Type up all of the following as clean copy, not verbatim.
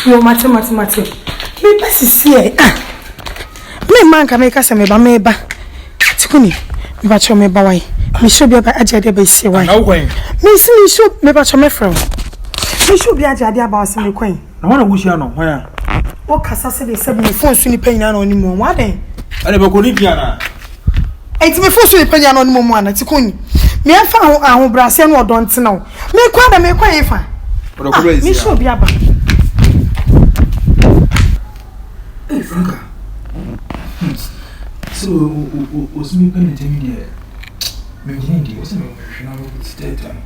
Yo mate. Me pass see. Me man ka make us me ba. Tikuni. Me ba cho me ba wai. Me show be ba agade ba see wai. Na wo kwen. Me show me ba cho me from. Me show be agade about se me kwen. Na wana wushia no, hwan. O kasa se de se me phone su ni panyina na oni mu. Wa den. Ale ba ko ni bia na. Enti me phone su ni panyina na oni mu ana tikuni. Me afa ahun brase no odon tena wo. Me kwa da me kwa yefa. Me show be aba. Franca. So, was me going to tell me that maybe was not a state time.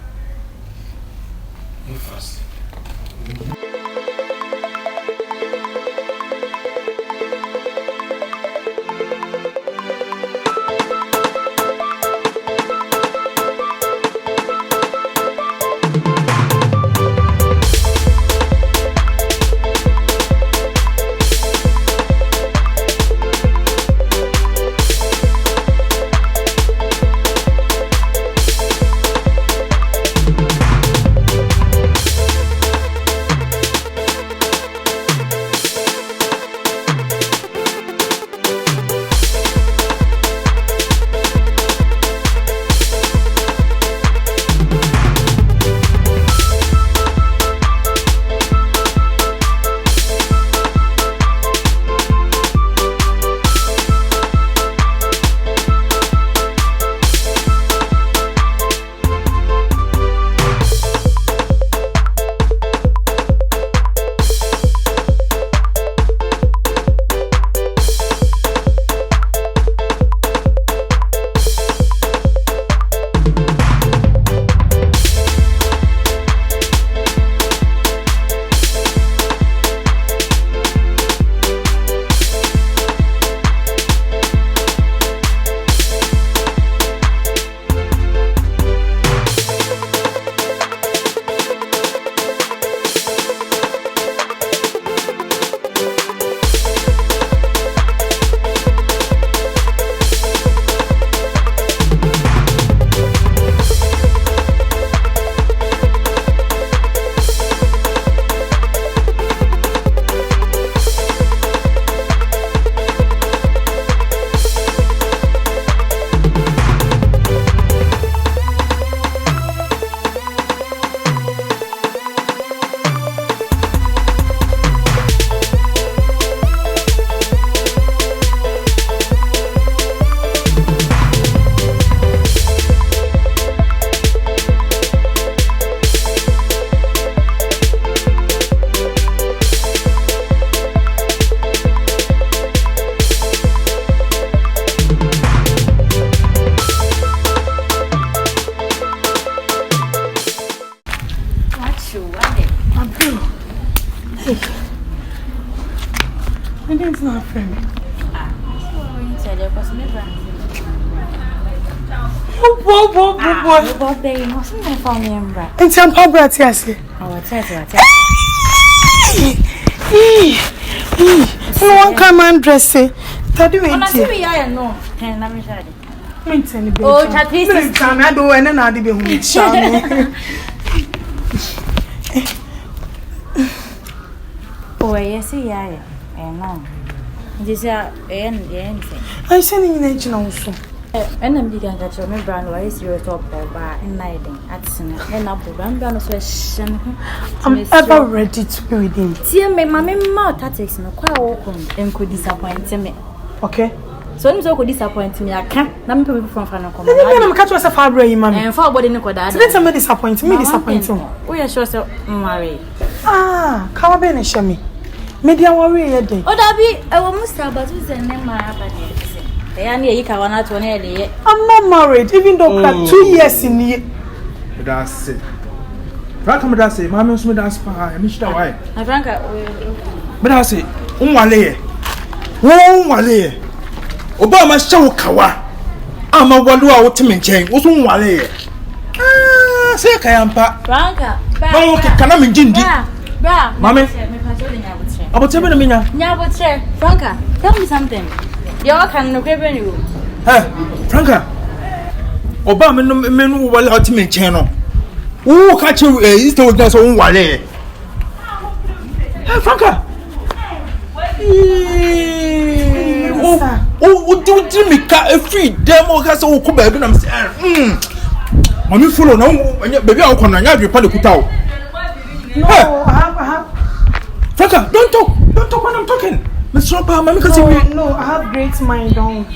Fast. It's not friend. And some power, yes. No one come and dress it. Oh, I do, and then I'll be home. Oh, yes, yeah. No. This is anything. I send in nature also. And I'm beginning to remember why is your top bar in nighting at Sinner and up the Rambam question. I'm ever ready to be with him. See, my mamma tactics no quite open and could disappoint me. Okay. So I'm so could disappoint me. I can't. Let me people from Franco. I'm catch us a fabric, mamma. And for body no code. Let's me disappoint me. We are sure so married. Ah, come and show me. Media worry a day. Oh, that be I will must have but who's the name my I'm not married, even though I 2 years in the. That's it. Franca, that's it. Mamma, that's why I missed away. Franca, but I say, Wale, Obama show Kawa. I'm a Walua ultimate chain. What's Wale? Ah, say Kayampa. Franca, can I mean Jindy? Mamma, I will tell you a minute. Yeah, Franca, tell me something. You can no grab you. Franca. Obama men who will ultimate channel. Who catch you is to that's own Wale. Franca. Oh, do me car a free demo has all come back and I'm saying, Mommy, follow no, baby, I'll come and have your panic out. No, I have. Franca, don't talk when I'm talking. Miss Ropa, Mammy, no, I have great mind on.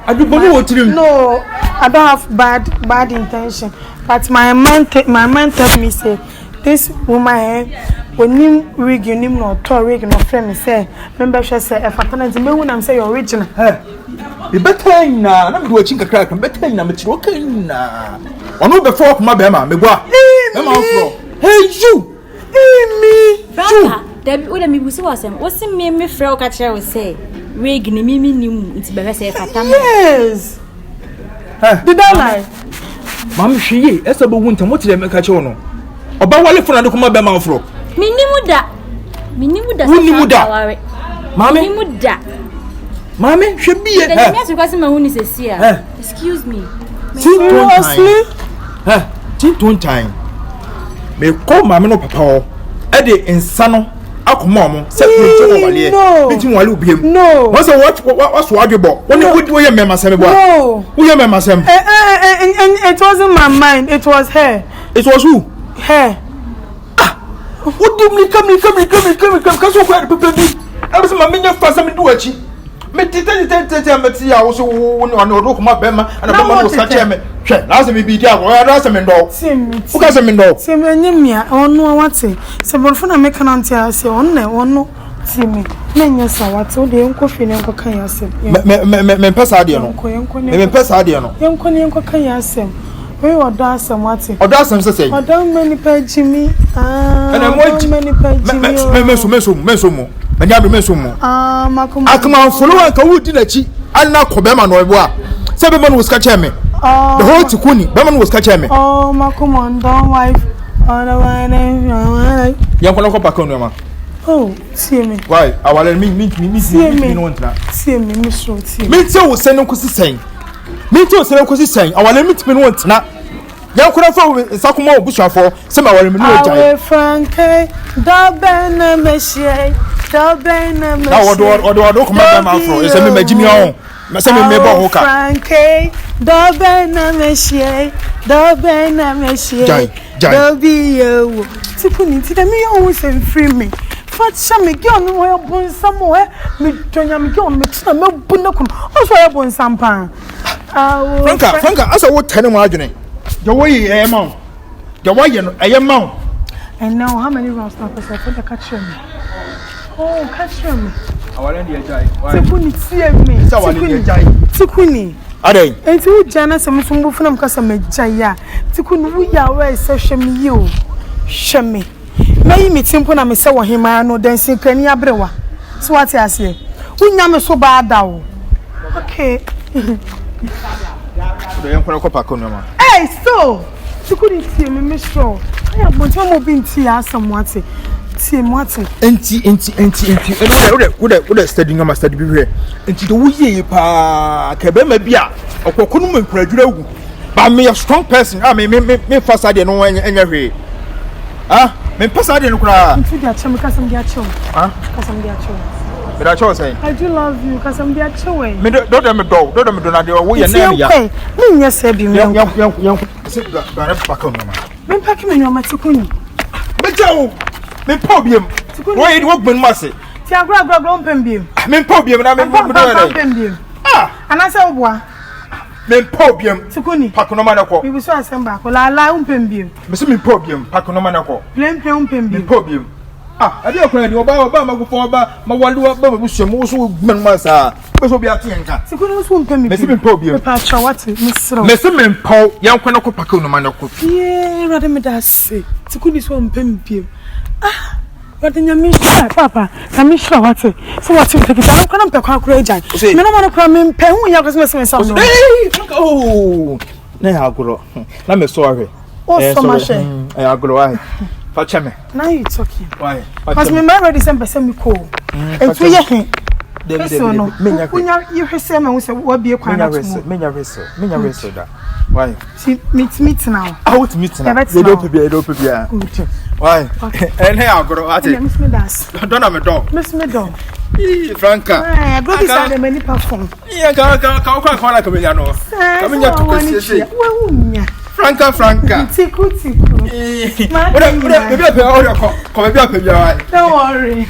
I do believe what you No, I don't have bad intention. But my mind tell me say this woman when you rig your name no to rig no friend me say remember she say if I turn to me when I'm say your original. Be better na na me do chinka crack better na me tiro kan na. Ono be for kuma be ma me gwa. E ma fro. Hey you. Me. Franca, Debbie would me busu wasem. What's me frɛ o ka kire we say rig ni mi nim nti be say fatama. Yes. Did I lie? Mam hwiye esa bo wunta mo tire me ka kire no. Oba wale funa de kuma be ma fro. Minimuda. Mami. Minimuda. Mami, hwe biye. The next question my huni say excuse me. Seriously? Tin time. Me call mami no papa. E de ensa no akoma mo. Se me wale. Bitin wale obiem. No. What's what adwebo? Woni wo ye mema sem bo. No. Wo ye mema sem. And it wasn't my mind, it was her. It was who? Her. What do me come cuz wo kwa pepe bi. Am say mami nya fasa me do achi. Me tete me ya wo so wo no kuma bema and bema no ska che me. Hwe, na say me bi dia wo na say me ndo. Wo ka say me ndo. Se me nyimia ono wate. Se borfo na me kan ante ase ono ti me. Na nya sa wate o de enko fi ne enko kan ya asem. Me pesa ade no. Me pesa ade no. Enko kan ya asem. We odo asem wate. Odo asem se say. Odo mani pa jimi. Ana mo mani pa jimi. Me so mo. Me nya do me so mo. Makoma. Akuma follow ka wudi na chi. Anna ko be ma no ebo a. Se be ma no ska che me. The whole tikuni. Be ma no ska che me. Oh, makoma don wife. On the one. Yan ko ko pakon no ma. Oh, see me. Why? Awale me no wantra. See me so see. Me tell we send nkosi sen. Me tell send nkosi sen. Awale me timi no wantra. Yan ko na fa sakuma obusuafo. Se ma awale me no jai. Awe Franke, do na meshie. Na odo ko ma ma afro. E se me magimi on. Me se me bo ho ka. Franke, do na meshie. Jai. Do be you. Tikuni ti me you say free me. Fatsha me gi onu wo bon somewhere. Me tonya me gi onu me tina me bu na kun. O so ya bon sampa. Franka, asa wo tane mo adwene. The way e ma. The way no e ma. And now how many rounds now for the catch me? Oh, catch me. Awale ndi ejai. Tikuni tie me. Tikuni. Adai. Enti wo jana se musumbu funa mkasa mejaya. Tikuni wo ya we se hwe me yi o. Hwe me. Mayi mi timpo na me se wo hema no dan sinkani abrewa. So what you say? Unya me so bada o. Okay. Do yan kona ko pakon no ma. Hey, so. Tikuni tie me sure. Aya bonto mo bi nti asam wate. Tie mo wate. Enti. Wo de study ngama study bi hwe. Enti do wo ye pa ka be ma bia okokunu me nkradwura wu. Ba me a strong person. Me fast ade no enya hwe. Me pesa ade no kura. Nti dia chem kasam dia chew. Kasam dia chew. Me da chew say. I do love you kasam dia chew. Me do na de wo ye na me ya. Me nya se bi me. Yan se da na pakon no ma. Me pak me nyoma tikuni. Me jaw. Me pa biem. Wo ye wo gbon ma se. Ti agura ompem biem. Me pa biem na me do na. Ompem biem. Anase oboa. Me pa biem. Tikuni. Pakon no ma na ko. We so asemba ko la ompem biem. Me se me pa biem. Pakon no ma na ko. Plem ompem biem. Me pa biem. Ade akwa ni oba ma gufo oba ma walu oba ma busu mo so gbon ma sa. Be so bi atenka. Tikuni so ompem biem. Me se me pa biem. Me pa cha what misro. Me se me pa yan kwa na ko pakon no ma na ko. Yeah, rade me da se. Tikuni so ompem biem. Wadi nyami papa na mi shira wate so wate take it am kana mpe kwa akura ejan me no mo kura me mpe hu ya kwese me sam no na ya agoro na me so ahwe so ma she agoro why fa cheme now you talking why because me ready some person me ko entu ye he so no menya kunya you hwese ma hu se wa bie kwa na tumo menya reso da why see meet now I want to meet now they don't pay good Why? And hey, I'll go at it. Miss me das. Don't have a dog. Miss me dog. Franca. I go beside the many perform. Yeah, come like a million. Coming up to say, Franca. Tiku. Maybe I pay all your call. Don't worry.